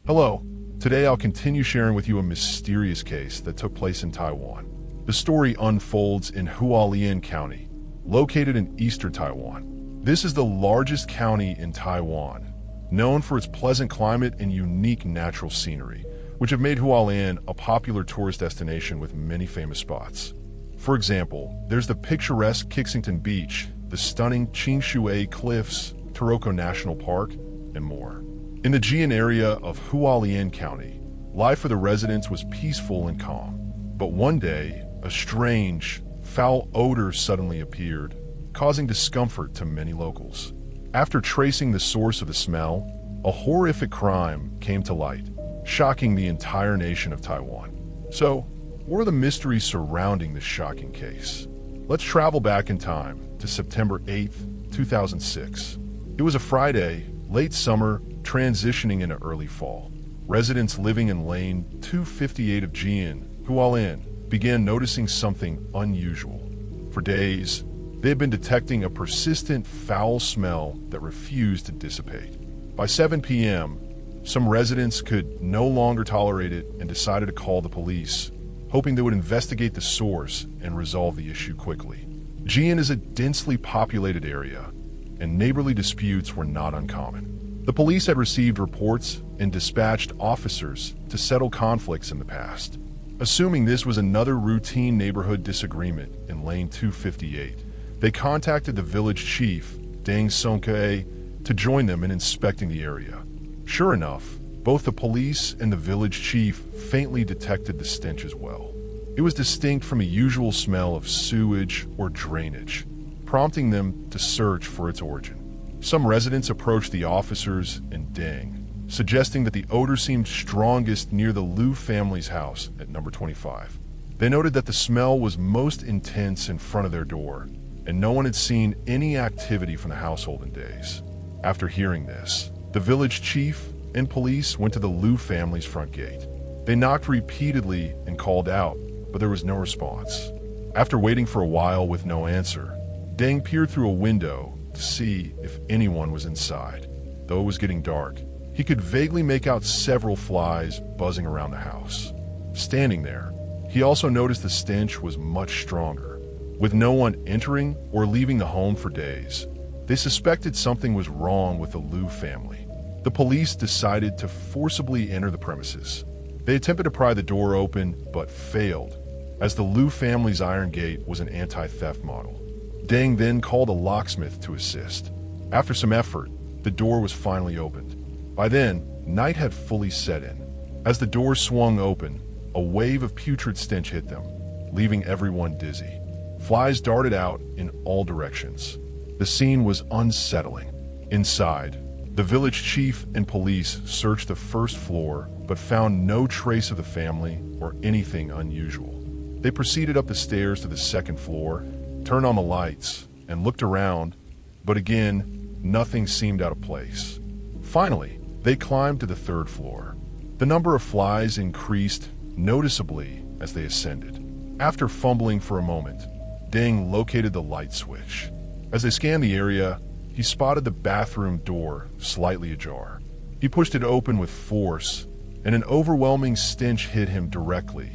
Hello. Today I'll continue sharing with you a mysterious case that took place in Taiwan. The story unfolds in Hualien County, located in eastern Taiwan. This is the largest county in Taiwan, known for its pleasant climate and unique natural scenery, which have made Hualien a popular tourist destination with many famous spots. For example, there's the picturesque Kixington Beach, the stunning Qingshui Cliffs, Taroko National Park, and more. In the Ji'an area of Hualien County, life for the residents was peaceful and calm. But one day, a strange, foul odor suddenly appeared, causing discomfort to many locals. After tracing the source of the smell, a horrific crime came to light, shocking the entire nation of Taiwan. So, what are the mysteries surrounding this shocking case? Let's travel back in time to September 8th, 2006. It was a Friday, late summer, transitioning into early fall. Residents living in lane 258 of Ji'an, Hualien, began noticing something unusual. For days, they had been detecting a persistent foul smell that refused to dissipate. By 7 p.m., some residents could no longer tolerate it and decided to call the police, hoping they would investigate the source and resolve the issue quickly. Ji'an is a densely populated area, and neighborly disputes were not uncommon. The police had received reports and dispatched officers to settle conflicts in the past. Assuming this was another routine neighborhood disagreement in lane 258, they contacted the village chief, Deng Songkae, to join them in inspecting the area. Sure enough, both the police and the village chief faintly detected the stench as well. It was distinct from a usual smell of sewage or drainage, prompting them to search for its origin. Some residents approached the officers and Deng, suggesting that the odor seemed strongest near the Liu family's house at number 25. They noted that the smell was most intense in front of their door, and no one had seen any activity from the household in days. After hearing this, the village chief and police went to the Liu family's front gate. They knocked repeatedly and called out, but there was no response. After waiting for a while with no answer, Deng peered through a window to see if anyone was inside. Though it was getting dark, he could vaguely make out several flies buzzing around the house. Standing there, he also noticed the stench was much stronger. With no one entering or leaving the home for days, they suspected something was wrong with the Liu family. The police decided to forcibly enter the premises. They attempted to pry the door open, but failed, as the Liu family's iron gate was an anti-theft model. Deng then called a locksmith to assist. After some effort, the door was finally opened. By then, night had fully set in. As the door swung open, a wave of putrid stench hit them, leaving everyone dizzy. Flies darted out in all directions. The scene was unsettling. Inside, the village chief and police searched the first floor, but found no trace of the family or anything unusual. They proceeded up the stairs to the second floor, turned on the lights, and looked around, but again, nothing seemed out of place. Finally, they climbed to the third floor. The number of flies increased noticeably as they ascended. After fumbling for a moment, Deng located the light switch. As they scanned the area, he spotted the bathroom door slightly ajar. He pushed it open with force, and an overwhelming stench hit him directly,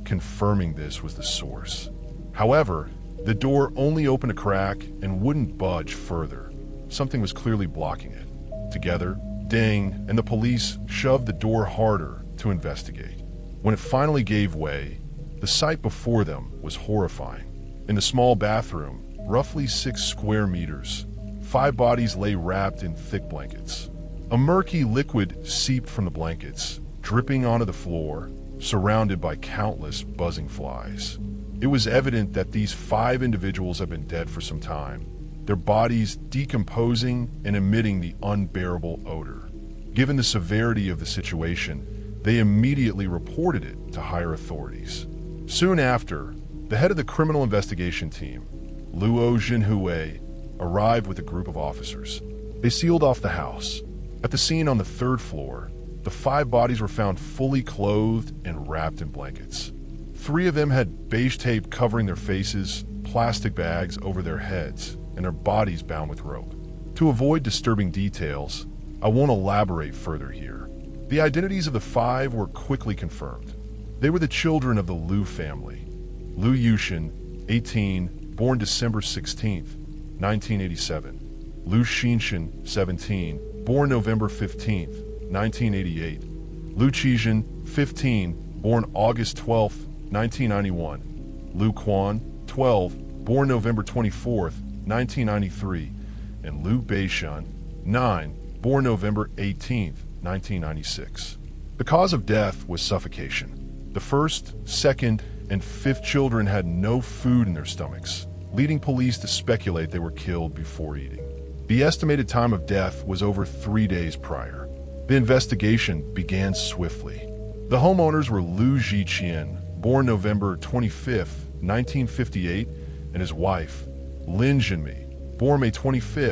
confirming this was the source. However, the door only opened a crack and wouldn't budge further. Something was clearly blocking it. Together, Deng and the police shoved the door harder to investigate. When it finally gave way, the sight before them was horrifying. In the small bathroom, roughly 6 square meters, 5 bodies lay wrapped in thick blankets. A murky liquid seeped from the blankets, dripping onto the floor, surrounded by countless buzzing flies. It was evident that these 5 individuals had been dead for some time, their bodies decomposing and emitting the unbearable odor. Given the severity of the situation, they immediately reported it to higher authorities. Soon after, the head of the criminal investigation team, Luo Jinhui, arrived with a group of officers. They sealed off the house. At the scene on the 3rd floor, the 5 bodies were found fully clothed and wrapped in blankets. 3 of them had beige tape covering their faces, plastic bags over their heads, and their bodies bound with rope. To avoid disturbing details, I won't elaborate further here. The identities of the five were quickly confirmed. They were the children of the Liu family. Liu Yuxian, 18, born December 16, 1987. Liu Xinxian, 17, born November 15, 1988. Liu Qijian, 15, born August 12, 1991. Liu Quan, 12, born November 24, 1993. And Liu Beishan, 9, born November 18, 1996. The cause of death was suffocation. The first, second, and fifth children had no food in their stomachs, leading police to speculate they were killed before eating. The estimated time of death was over 3 days prior. The investigation began swiftly. The homeowners were Liu Zhiqian, born November 25, 1958, and his wife, Lin Zhenmi, born May 25,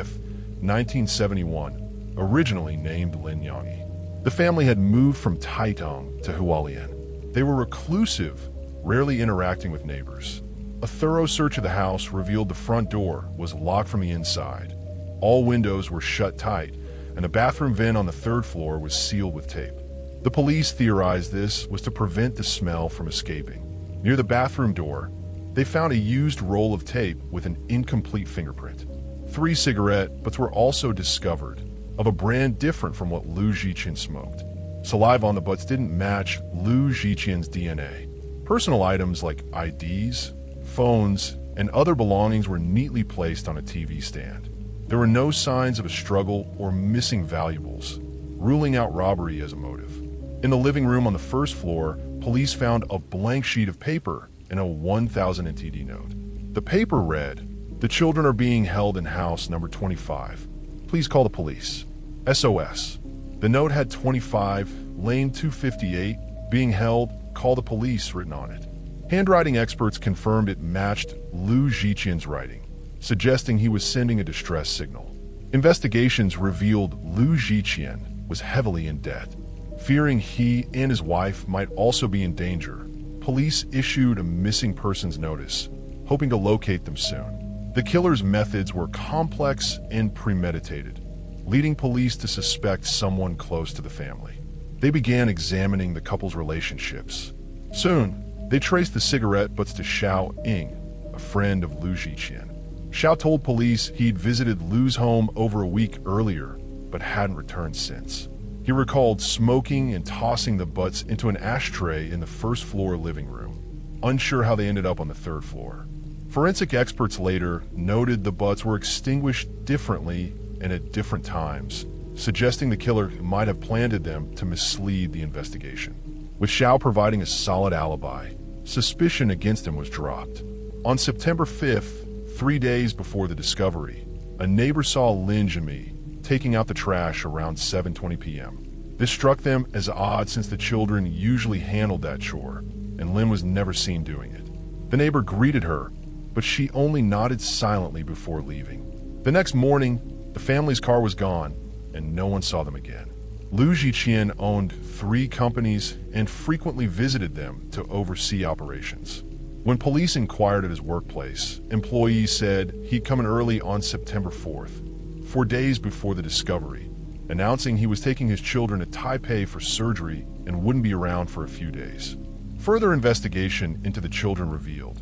1971, originally named Lin Yangyi. The family had moved from Taiwan to Hualien. They were reclusive, rarely interacting with neighbors. A thorough search of the house revealed the front door was locked from the inside. All windows were shut tight, and the bathroom vent on the third floor was sealed with tape. The police theorized this was to prevent the smell from escaping. Near the bathroom door, they found a used roll of tape with an incomplete fingerprint. 3 cigarette butts were also discovered, of a brand different from what Liu Zhiqian smoked. Saliva on the butts didn't match Liu Zhiqian's DNA. Personal items like IDs, phones, and other belongings were neatly placed on a TV stand. There were no signs of a struggle or missing valuables, ruling out robbery as a motive. In the living room on the first floor, police found a blank sheet of paper and a 1,000 NTD note. The paper read, "The children are being held in house number 25. Please call the police. SOS." The note had 25, lane 258, being held, call the police written on it. Handwriting experts confirmed it matched Liu Zhiqian's writing, suggesting he was sending a distress signal. Investigations revealed Liu Zhiqian was heavily in debt. Fearing he and his wife might also be in danger, police issued a missing persons notice, hoping to locate them soon. The killer's methods were complex and premeditated, leading police to suspect someone close to the family. They began examining the couple's relationships. Soon, they traced the cigarette butts to Xiao Ying, a friend of Liu Zhiqian. Xiao told police he'd visited Liu's home over a week earlier, but hadn't returned since. He recalled smoking and tossing the butts into an ashtray in the first floor living room, unsure how they ended up on the third floor. Forensic experts later noted the butts were extinguished differently and at different times, suggesting the killer might have planted them to mislead the investigation. With Xiao providing a solid alibi, suspicion against him was dropped. On September 5th, 3 days before the discovery, a neighbor saw Lin Zhenmi taking out the trash around 7:20 p.m. This struck them as odd since the children usually handled that chore, and Lin was never seen doing it. The neighbor greeted her, but she only nodded silently before leaving. The next morning, the family's car was gone, and no one saw them again. Liu Zhiqian owned 3 companies and frequently visited them to oversee operations. When police inquired at his workplace, employees said he'd come in early on September 4th, 4 days before the discovery, announcing he was taking his children to Taipei for surgery and wouldn't be around for a few days. Further investigation into the children revealed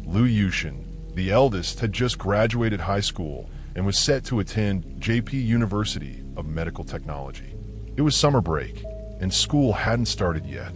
Liu Yuxian, the eldest, had just graduated high school and was set to attend JP University of Medical Technology. It was summer break, and school hadn't started yet.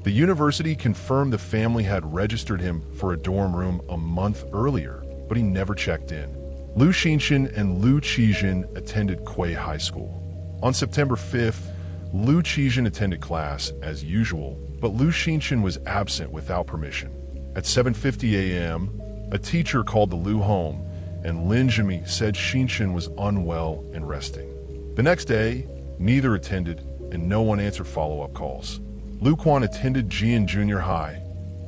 The university confirmed the family had registered him for a dorm room a month earlier, but he never checked in. Liu Xinxian and Liu Qijian attended Kui High School. On September 5th, Liu Qijian attended class as usual, but Liu Xinxian was absent without permission. At 7:50 a.m., a teacher called the Liu home, and Lin Zhenmi said Xinxian was unwell and resting. The next day, neither attended, and no one answered follow-up calls. Liu Quan attended Ji'an Junior High,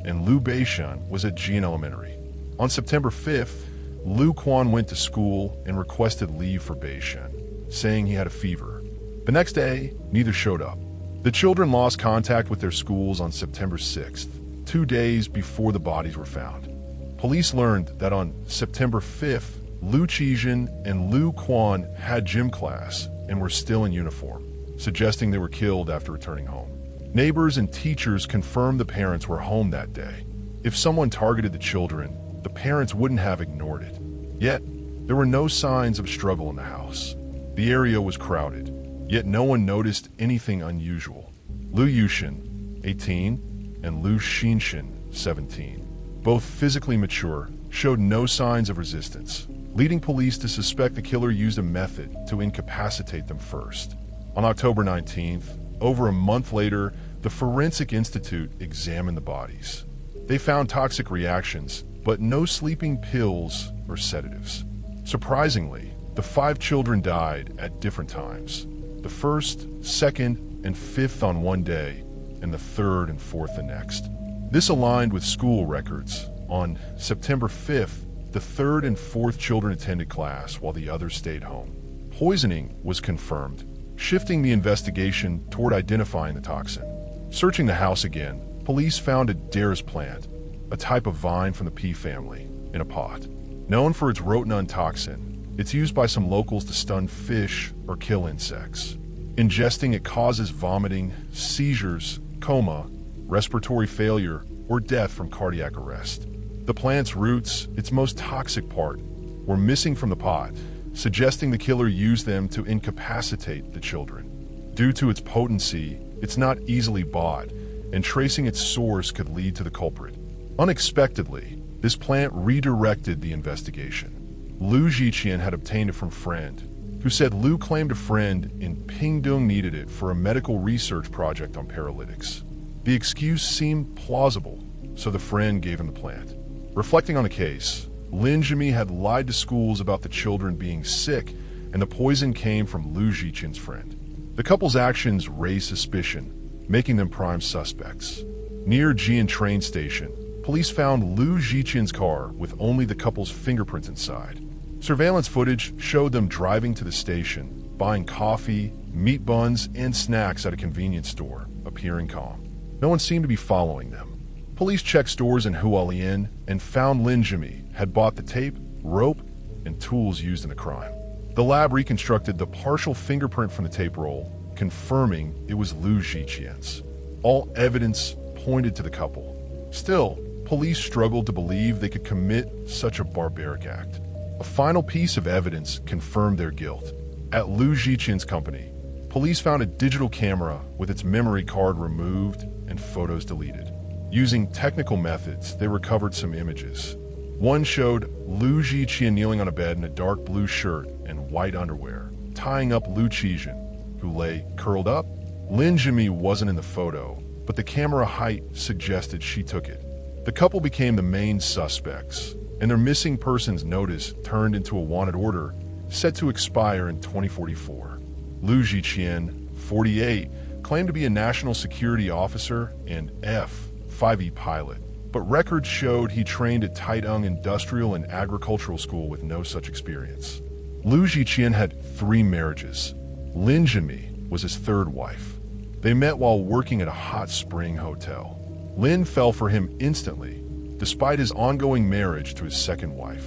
and Liu Beishan was at Ji'an Elementary. On September 5th, Liu Quan went to school and requested leave for Beishan, saying he had a fever. The next day, neither showed up. The children lost contact with their schools on September 6th, 2 days before the bodies were found. Police learned that on September 5th, Liu Qijian and Liu Quan had gym class and were still in uniform. suggesting they were killed after returning home. Neighbors and teachers confirmed the parents were home that day. If someone targeted the children, the parents wouldn't have ignored it. Yet, there were no signs of struggle in the house. The area was crowded, yet no one noticed anything unusual. Lu Yuxin, 18, and Lu Xinxin, 17, both physically mature, showed no signs of resistance, leading police to suspect the killer used a method to incapacitate them first. On October 19th, over a month later, the Forensic Institute examined the bodies. They found toxic reactions, but no sleeping pills or sedatives. Surprisingly, the 5 children died at different times. The 1st, 2nd, and 5th on one day, and the 3rd and 4th the next. This aligned with school records. On September 5th, the 3rd and 4th children attended class while the others stayed home. Poisoning was confirmed, shifting the investigation toward identifying the toxin. Searching the house again, police found a dares plant, a type of vine from the pea family, in a pot. Known for its rotenone toxin, it's used by some locals to stun fish or kill insects. Ingesting it causes vomiting, seizures, coma, respiratory failure, or death from cardiac arrest. The plant's roots, its most toxic part, were missing from the pot, suggesting the killer used them to incapacitate the children. Due to its potency, it's not easily bought, and tracing its source could lead to the culprit. Unexpectedly, this plant redirected the investigation. Lu Zhiqian had obtained it from a friend, who said Lu claimed a friend in Pingdong needed it for a medical research project on paralytics. The excuse seemed plausible, so the friend gave him the plant. Reflecting on the case, Zhenmi had lied to schools about the children being sick, and the poison came from Lu Zhiqian's friend. The couple's actions raised suspicion, making them prime suspects. Near Ji'an train station, police found Lu Zhiqian's car with only the couple's fingerprints inside. Surveillance footage showed them driving to the station, buying coffee, meat buns, and snacks at a convenience store, appearing calm. No one seemed to be following them. Police checked stores in Hualien and found Zhenmi had bought the tape, rope, and tools used in the crime. The lab reconstructed the partial fingerprint from the tape roll, confirming it was Lu Zhiqian's. All evidence pointed to the couple. Still, police struggled to believe they could commit such a barbaric act. A final piece of evidence confirmed their guilt. At Lu Zhiqian's company, police found a digital camera with its memory card removed and photos deleted. Using technical methods, they recovered some images. One showed Lu Zhiqian kneeling on a bed in a dark blue shirt and white underwear, tying up Lu Zhiqian, who lay curled up. Zhenmi wasn't in the photo, but the camera height suggested she took it. The couple became the main suspects, and their missing persons notice turned into a wanted order set to expire in 2044. Lu Zhiqian, 48, claimed to be a national security officer and F-5E pilot, but records showed he trained at Taiwan Industrial and Agricultural School with no such experience. Lu Zhiqian had 3 marriages. Zhenmi was his 3rd wife. They met while working at a hot spring hotel. Lin fell for him instantly, despite his ongoing marriage to his 2nd wife.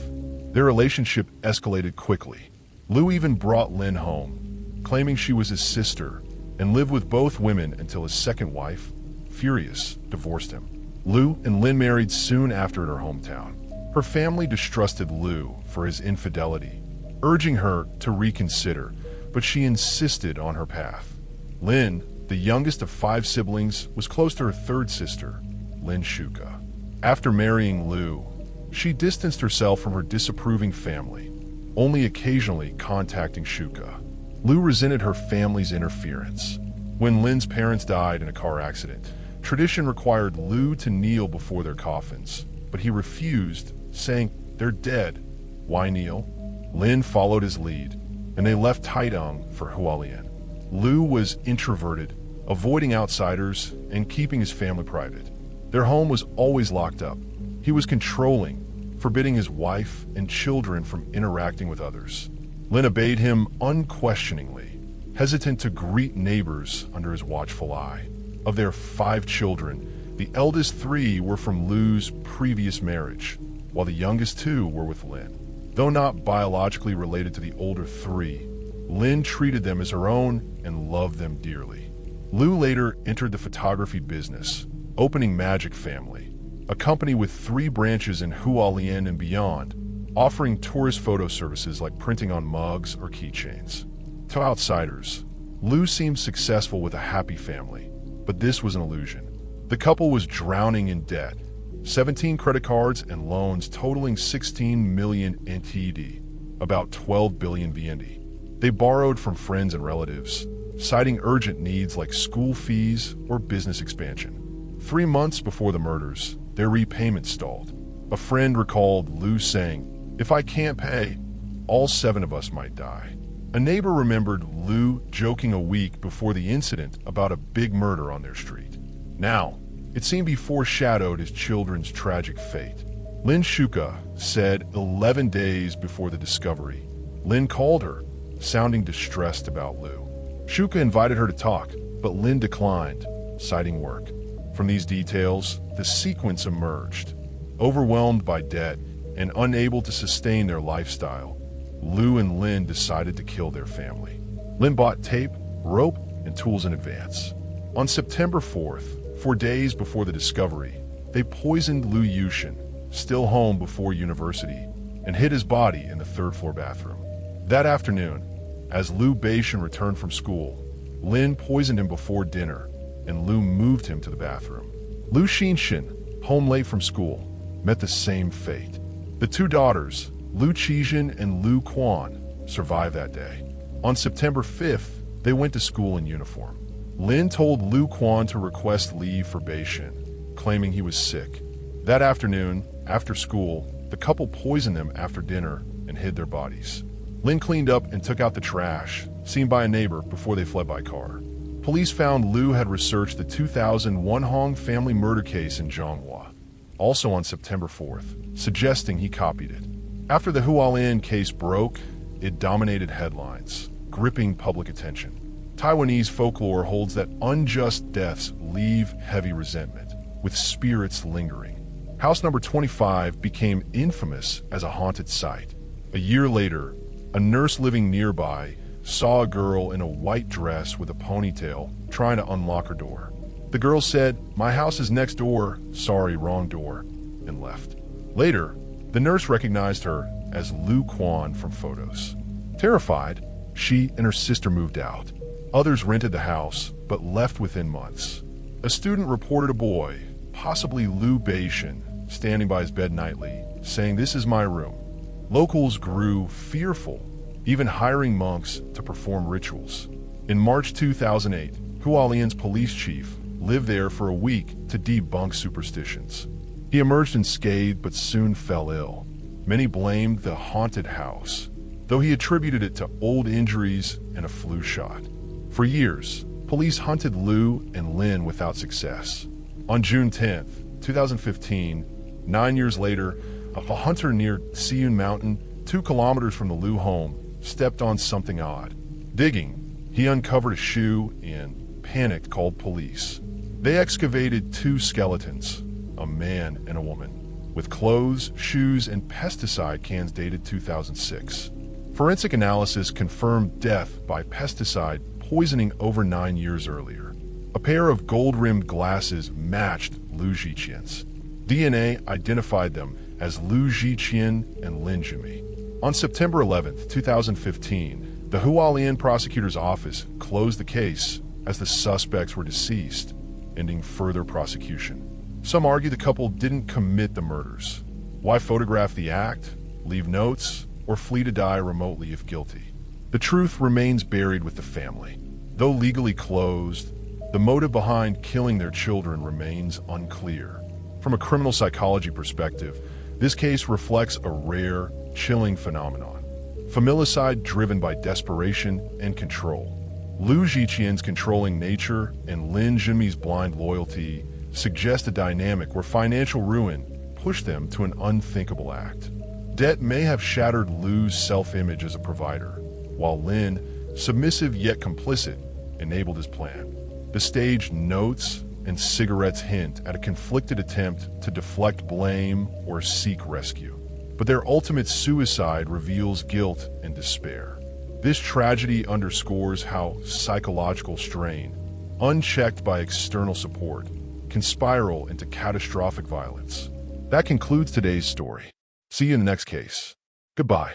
Their relationship escalated quickly. Lu even brought Lin home, claiming she was his sister, and lived with both women until his 2nd wife, furious, divorced him. Lu and Lin married soon after in her hometown. Her family distrusted Lu for his infidelity, urging her to reconsider, but she insisted on her path. Lin, the youngest of 5 siblings, was close to her 3rd sister, Lin Shuka. After marrying Lu, she distanced herself from her disapproving family, only occasionally contacting Shuka. Lu resented her family's interference. When Lin's parents died in a car accident, tradition required Lu to kneel before their coffins, but he refused, saying, "They're dead. Why kneel?" Lin followed his lead, and they left Taiwan for Hualien. Lu was introverted, avoiding outsiders and keeping his family private. Their home was always locked up. He was controlling, forbidding his wife and children from interacting with others. Lin obeyed him unquestioningly, hesitant to greet neighbors under his watchful eye. Of their 5 children, the eldest 3 were from Lu's previous marriage, while the youngest 2 were with Lin. Though not biologically related to the older 3, Lin treated them as her own and loved them dearly. Lu later entered the photography business, opening Magic Family, a company with 3 branches in Hualien and beyond, offering tourist photo services like printing on mugs or keychains. To outsiders, Lu seemed successful with a happy family, but this was an illusion. The couple was drowning in debt, 17 credit cards and loans totaling 16 million NTD, about 12 billion VND. They borrowed from friends and relatives, citing urgent needs like school fees or business expansion. 3 months before the murders, their repayment stalled. A friend recalled Lu saying, "If I can't pay, all 7 of us might die." A neighbor remembered Lu joking a week before the incident about a big murder on their street. Now, it seemed he foreshadowed his children's tragic fate. Lin Shuka said 11 days before the discovery. Lin called her, sounding distressed about Lu. Shuka invited her to talk, but Lin declined, citing work. From these details, the sequence emerged. Overwhelmed by debt and unable to sustain their lifestyle, Lu and Lin decided to kill their family. Lin bought tape, rope, and tools in advance. On September 4th, 4 days before the discovery, they poisoned Lu Yushin, still home before university, and hid his body in the 3rd floor bathroom. That afternoon, as Lu Beishan returned from school, Lin poisoned him before dinner, and Lu moved him to the bathroom. Lu Xinshin, home late from school, met the same fate. The 2 daughters, Lu Qijin and Lu Quan, survived that day. On September 5th, they went to school in uniform. Lin told Lu Quan to request leave for Beishan, claiming he was sick. That afternoon, after school, the couple poisoned them after dinner and hid their bodies. Lin cleaned up and took out the trash, seen by a neighbor before they fled by car. Police found Lu had researched the 2001 Hong family murder case in Zhonghua, also on September 4th, suggesting he copied it. After the Hualien case broke, it dominated headlines, gripping public attention. Taiwanese folklore holds that unjust deaths leave heavy resentment, with spirits lingering. House number 25 became infamous as a haunted site. A year later, a nurse living nearby saw a girl in a white dress with a ponytail trying to unlock her door. The girl said, "My house is next door, sorry, wrong door," and left. Later, the nurse recognized her as Lu Quan from photos. Terrified, she and her sister moved out. Others rented the house, but left within months. A student reported a boy, possibly Lu Beishan, standing by his bed nightly, saying, "This is my room." Locals grew fearful, even hiring monks to perform rituals. In March 2008, Hualien's police chief lived there for a week to debunk superstitions. He emerged unscathed but soon fell ill. Many blamed the haunted house, though he attributed it to old injuries and a flu shot. For years, police hunted Lu and Lin without success. On June 10th, 2015, 9 years later, a hunter near Ji'an Mountain, 2 kilometers from the Lu home, stepped on something odd. Digging, he uncovered a shoe and, panicked, called police. They excavated 2 skeletons, a man and a woman, with clothes, shoes, and pesticide cans dated 2006. Forensic analysis confirmed death by pesticide poisoning over 9 years earlier. A pair of gold-rimmed glasses matched Lu Zhiqian's. DNA identified them as Lu Zhiqian and Lin Zhenmi. On September 11, 2015, the Hualien prosecutor's office closed the case as the suspects were deceased, ending further prosecution. Some argue the couple didn't commit the murders. Why photograph the act, leave notes, or flee to die remotely if guilty? The truth remains buried with the family. Though legally closed, the motive behind killing their children remains unclear. From a criminal psychology perspective, this case reflects a rare, chilling phenomenon. Familicide driven by desperation and control. Lu Zhiqian's controlling nature and Lin Zhenmi's blind loyalty suggest a dynamic where financial ruin pushed them to an unthinkable act. Debt may have shattered Lu's self-image as a provider, while Lin, submissive yet complicit, enabled his plan. The staged notes and cigarettes hint at a conflicted attempt to deflect blame or seek rescue. But their ultimate suicide reveals guilt and despair. This tragedy underscores how psychological strain, unchecked by external support, can spiral into catastrophic violence. That concludes today's story. See you in the next case. Goodbye.